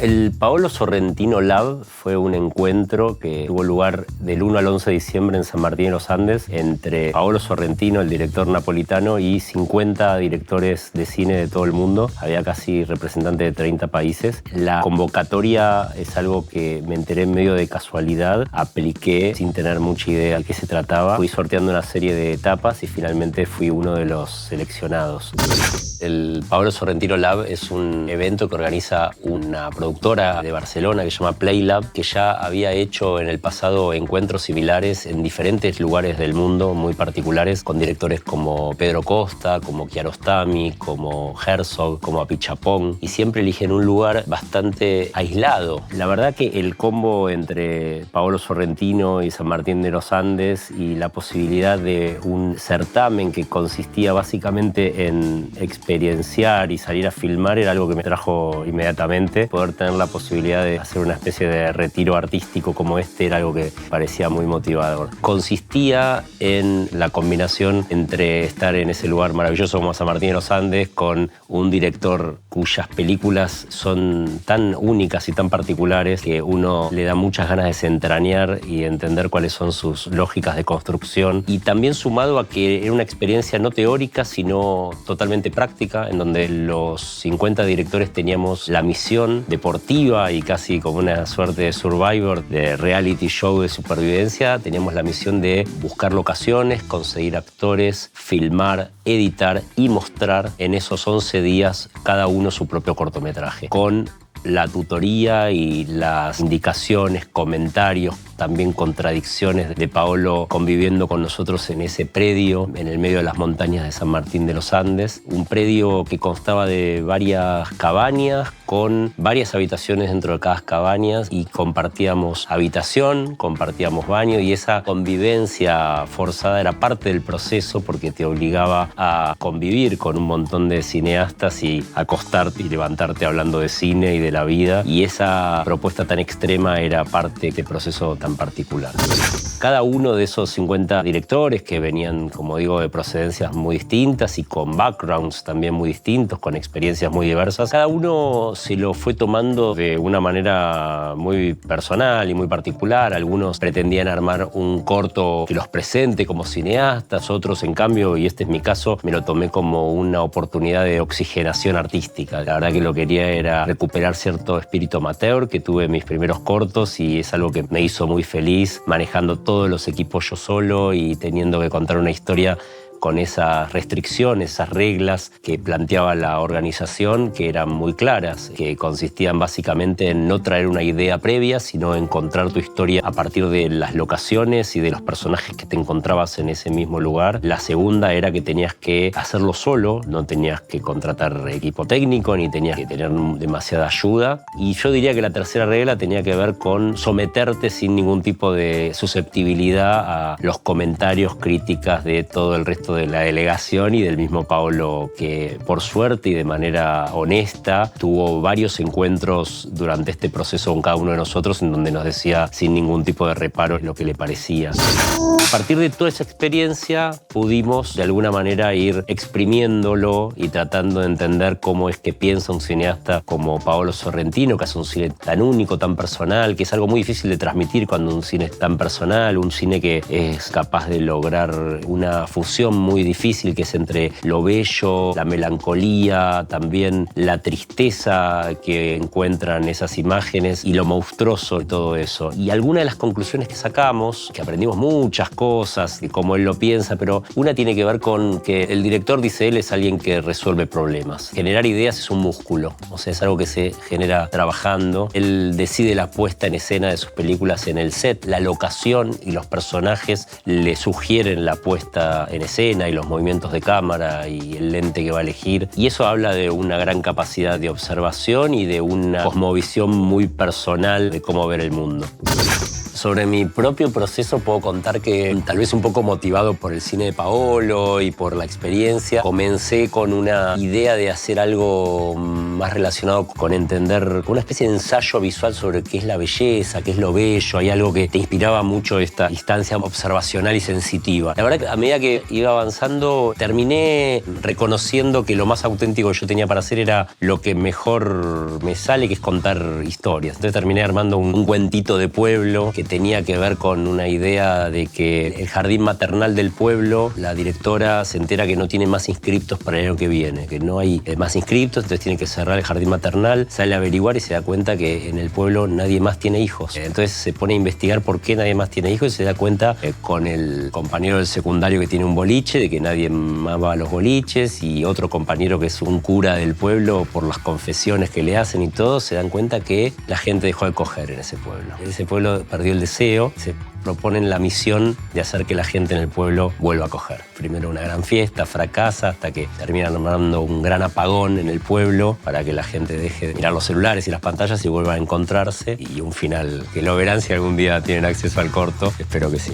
El Paolo Sorrentino Lab fue un encuentro que tuvo lugar del 1 al 11 de diciembre en San Martín de los Andes entre Paolo Sorrentino, el director napolitano, y 50 directores de cine de todo el mundo. Había casi representantes de 30 países. La convocatoria es algo que me enteré en medio de casualidad. Apliqué sin tener mucha idea de qué se trataba. Fui sorteando una serie de etapas y finalmente fui uno de los seleccionados. El Paolo Sorrentino Lab es un evento que organiza una productora de Barcelona que se llama Playlab, que ya había hecho en el pasado encuentros similares en diferentes lugares del mundo muy particulares, con directores como Pedro Costa, como Kiarostami, como Herzog, como Apichatpong, y siempre eligen un lugar bastante aislado. La verdad que el combo entre Paolo Sorrentino y San Martín de los Andes y la posibilidad de un certamen que consistía básicamente en experienciar y salir a filmar era algo que me trajo inmediatamente. Poder tener la posibilidad de hacer una especie de retiro artístico como este era algo que parecía muy motivador. Consistía en la combinación entre estar en ese lugar maravilloso como San Martín de los Andes con un director cuyas películas son tan únicas y tan particulares que uno le da muchas ganas de desentrañar y entender cuáles son sus lógicas de construcción, y también sumado a que era una experiencia no teórica sino totalmente práctica, en donde los 50 directores teníamos la misión deportiva y casi como una suerte de Survivor, de reality show de supervivencia. Teníamos la misión de buscar locaciones, conseguir actores, filmar, editar y mostrar en esos 11 días cada uno su propio cortometraje, con la tutoría y las indicaciones, comentarios, también contradicciones de Paolo conviviendo con nosotros en ese predio en el medio de las montañas de San Martín de los Andes. Un predio que constaba de varias cabañas con varias habitaciones dentro de cada cabaña, y compartíamos habitación, compartíamos baño, y esa convivencia forzada era parte del proceso porque te obligaba a convivir con un montón de cineastas y acostarte y levantarte hablando de cine y de la vida, y esa propuesta tan extrema era parte de este proceso tan particular. Cada uno de esos 50 directores, que venían, como digo, de procedencias muy distintas y con backgrounds también muy distintos, con experiencias muy diversas, cada uno se lo fue tomando de una manera muy personal y muy particular. Algunos pretendían armar un corto que los presente como cineastas, otros, en cambio, y este es mi caso, me lo tomé como una oportunidad de oxigenación artística. La verdad que lo que quería era recuperar cierto espíritu amateur que tuve en mis primeros cortos, y es algo que me hizo muy feliz, manejando todos los equipos yo solo y teniendo que contar una historia con esas restricciones, esas reglas que planteaba la organización, que eran muy claras, que consistían básicamente en no traer una idea previa, sino en encontrar tu historia a partir de las locaciones y de los personajes que te encontrabas en ese mismo lugar. La segunda era que tenías que hacerlo solo, no tenías que contratar equipo técnico, ni tenías que tener demasiada ayuda. Y yo diría que la tercera regla tenía que ver con someterte sin ningún tipo de susceptibilidad a los comentarios, críticas de todo el resto de la delegación y del mismo Paolo, que por suerte y de manera honesta tuvo varios encuentros durante este proceso con cada uno de nosotros, en donde nos decía sin ningún tipo de reparo lo que le parecía. A partir de toda esa experiencia pudimos de alguna manera ir exprimiéndolo y tratando de entender cómo es que piensa un cineasta como Paolo Sorrentino, que hace un cine tan único, tan personal, que es algo muy difícil de transmitir cuando un cine es tan personal, un cine que es capaz de lograr una fusión muy difícil, que es entre lo bello, la melancolía, también la tristeza que encuentran esas imágenes y lo monstruoso de todo eso. Y algunas de las conclusiones que sacamos, que aprendimos muchas cosas de cómo él lo piensa, pero una tiene que ver con que el director, dice él, es alguien que resuelve problemas. Generar ideas es un músculo, o sea, es algo que se genera trabajando. Él decide la puesta en escena de sus películas en el set, la locación y los personajes le sugieren la puesta en escena y los movimientos de cámara y el lente que va a elegir. Y eso habla de una gran capacidad de observación y de una cosmovisión muy personal de cómo ver el mundo. Sobre mi propio proceso puedo contar que, tal vez un poco motivado por el cine de Paolo y por la experiencia, comencé con una idea de hacer algo más relacionado con entender, con una especie de ensayo visual sobre qué es la belleza, qué es lo bello. Hay algo que te inspiraba mucho esta instancia observacional y sensitiva. La verdad que a medida que iba avanzando, terminé reconociendo que lo más auténtico que yo tenía para hacer era lo que mejor me sale, que es contar historias. Entonces terminé armando un cuentito de pueblo que tenía que ver con una idea de que el jardín maternal del pueblo, la directora se entera que no tiene más inscriptos para el año que viene, que no hay más inscriptos, entonces tiene que cerrar el jardín maternal, sale a averiguar y se da cuenta que en el pueblo nadie más tiene hijos. Entonces se pone a investigar por qué nadie más tiene hijos y se da cuenta con el compañero del secundario que tiene un boliche, de que nadie más va a los boliches, y otro compañero que es un cura del pueblo, por las confesiones que le hacen y todo, se dan cuenta que la gente dejó de coger en ese pueblo. Ese pueblo perdió el deseo, se proponen la misión de hacer que la gente en el pueblo vuelva a coger. Primero una gran fiesta, fracasa, hasta que terminan armando un gran apagón en el pueblo para que la gente deje de mirar los celulares y las pantallas y vuelva a encontrarse. Y un final que lo verán si algún día tienen acceso al corto. Espero que sí.